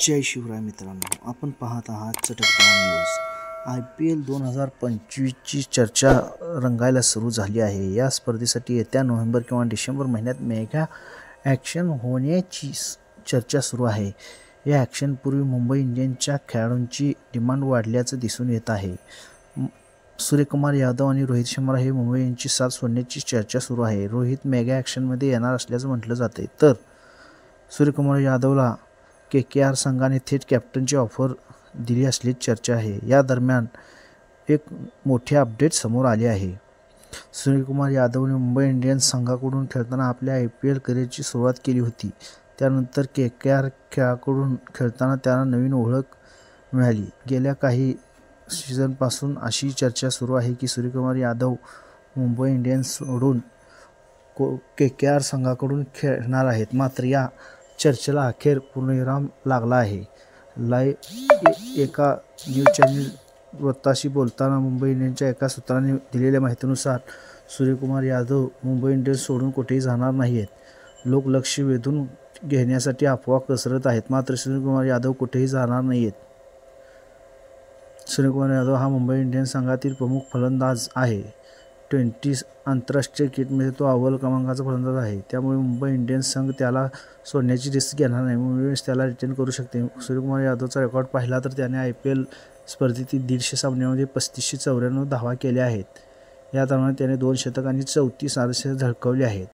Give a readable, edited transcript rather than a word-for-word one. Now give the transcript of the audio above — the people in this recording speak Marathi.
जय शिवराय मित्रांनो, आपण पाहत आहात चटकदार न्यूज। IPL 2025ची चर्चा रंगायला सुरू झाली आहे। या स्पर्धेसाठी येत्या नोव्हेंबर किंवा डिसेंबर महिन्यात मेगा ॲक्शन होण्याची चर्चा सुरू आहे। या ॲक्शनपूर्वी मुंबई इंडियन्सच्या खेळाडूंची डिमांड वाढल्याचं दिसून येत आहे। सूर्यकुमार यादव आणि रोहित शर्मा हे मुंबई इंडियन्सची साथ सोडण्याची चर्चा सुरू आहे। रोहित मेगा ॲक्शनमध्ये येणार असल्याचं म्हटलं जाते, तर सूर्यकुमार यादवला KKR संघाने थेट कॅप्टनची ऑफर दिली असल्याची चर्चा आहे। या दरम्यान एक मोठे अपडेट समोर आले आहे। सूर्यकुमार यादवने मुंबई इंडियन्स संघाकडून खेळताना आपल्या IPL करिअरची सुरुवात केली होती। त्यानंतर KKR खेळाकडून खेळताना त्याला नवीन ओळख मिळाली। गेल्या काही सीझनपासून अशी चर्चा सुरू आहे की सूर्यकुमार यादव मुंबई इंडियन्स सोडून KKR संघाकडून खेळणार आहेत। मात्र या चर्चेला अखेर पूर्णविराम लागला आहे। एका न्यूज चॅनल वृत्ताशी बोलताना मुंबई इंडियन्सच्या एका सूत्राने दिलेल्या माहितीनुसार सूर्यकुमार यादव मुंबई इंडियन्स सोडून कुठेही जाणार नाहीत। लोक लक्ष वेधून घेण्यासाठी अफवा पसरत आहेत, मात्र सूर्यकुमार यादव कुठेही जाणार नाहीत। सूर्यकुमार यादव हा मुंबई इंडियन्स संघातील प्रमुख फलंदाज आहे। 20 आंतरराष्ट्रीय क्रिकेटमध्ये तो अव्वल क्रमांकाचा फलंदाज आहे। त्यामुळे मुंबई इंडियन्स संघ त्याला सोडण्याची रिस्क घेणार नाही। मुंबई इंडियन्स त्याला रिटेन करू शकते। सूर्यकुमार यादवचा रेकॉर्ड पाहिला तर त्याने IPL स्पर्धेतील 150 सामन्यांमध्ये 3594 धावा केल्या आहेत। या दरम्यान त्याने 2 शतक आणि 34 अर्धशतक झळकावली आहेत।